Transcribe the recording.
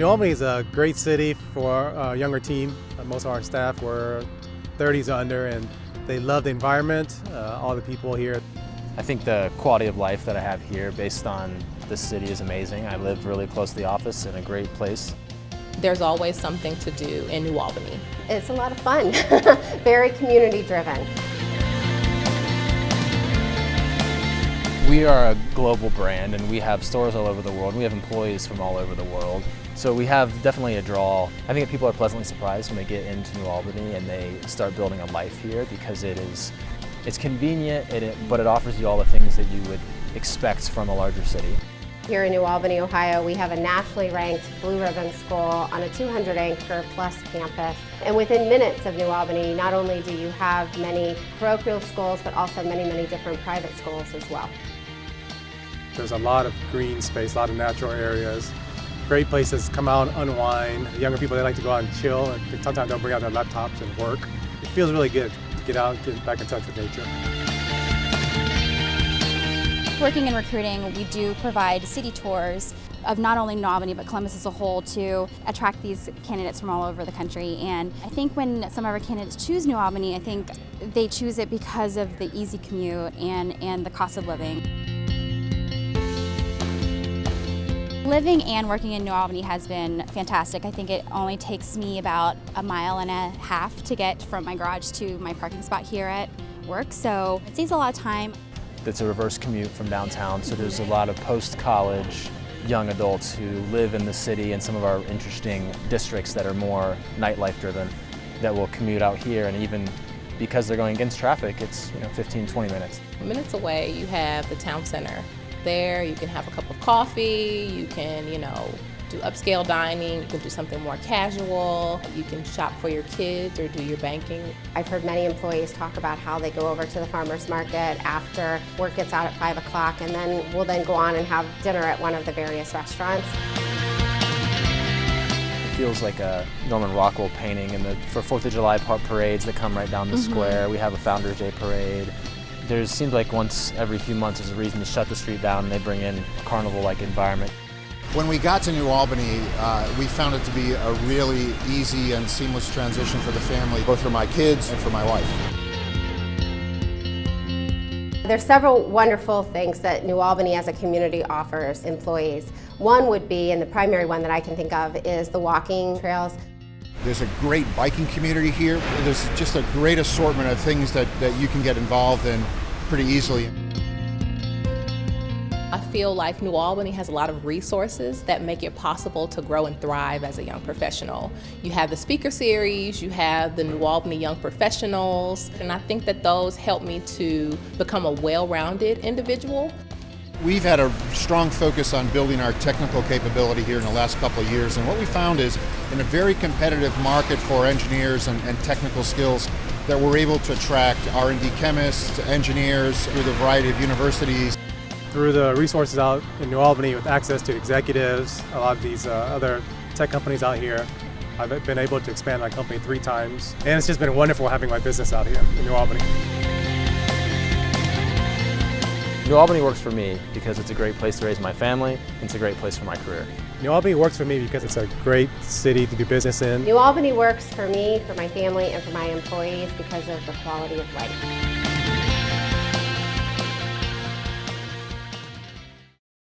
New Albany is a great city for a younger team. Most of our staff were 30s under, and they love the environment, all the people here. I think the quality of life that I have here based on this city is amazing. I live really close to the office in a great place. There's always something to do in New Albany. It's a lot of fun, very community driven. We are a global brand and we have stores all over the world. We have employees from all over the world. So we have definitely a draw. I think that people are pleasantly surprised when they get into New Albany and they start building a life here because it's convenient, but it offers you all the things that you would expect from a larger city. Here in New Albany, Ohio, we have a nationally ranked Blue Ribbon School on a 200-acre plus campus. And within minutes of New Albany, not only do you have many parochial schools, but also many, many different private schools as well. There's a lot of green space, a lot of natural areas. Great places to come out, unwind. The younger people, they like to go out and chill, and sometimes they'll bring out their laptops and work. It feels really good to get out and get back in touch with nature. Working in recruiting, we do provide city tours of not only New Albany but Columbus as a whole to attract these candidates from all over the country. And I think when some of our candidates choose New Albany, I think they choose it because of the easy commute and the cost of living. Living and working in New Albany has been fantastic. I think it only takes me about a mile and a half to get from my garage to my parking spot here at work, so it saves a lot of time. It's a reverse commute from downtown, so there's a lot of post-college young adults who live in the city and some of our interesting districts that are more nightlife driven that will commute out here, and even because they're going against traffic, it's 15, 20 minutes. Minutes away, you have the town center. There, you can have a cup of coffee, you can, do upscale dining, you can do something more casual, you can shop for your kids or do your banking. I've heard many employees talk about how they go over to the farmer's market after work gets out at 5 o'clock and then will then go on and have dinner at one of the various restaurants. It feels like a Norman Rockwell painting for 4th of July parades that come right down the square. We have a Founders Day parade. There seems like once every few months there's a reason to shut the street down and they bring in a carnival-like environment. When we got to New Albany, we found it to be a really easy and seamless transition for the family, both for my kids and for my wife. There's several wonderful things that New Albany as a community offers employees. One would be, and the primary one that I can think of, is the walking trails. There's a great biking community here. There's just a great assortment of things that you can get involved in pretty easily. I feel like New Albany has a lot of resources that make it possible to grow and thrive as a young professional. You have the speaker series, you have the New Albany Young Professionals, and I think that those help me to become a well-rounded individual. We've had a strong focus on building our technical capability here in the last couple of years, and what we found is in a very competitive market for engineers and technical skills that we're able to attract R&D chemists, engineers through the variety of universities. Through the resources out in New Albany with access to executives, a lot of these other tech companies out here, I've been able to expand my company 3 times. And it's just been wonderful having my business out here in New Albany. New Albany works for me because it's a great place to raise my family, and it's a great place for my career. New Albany works for me because it's a great city to do business in. New Albany works for me, for my family, and for my employees because of the quality of life.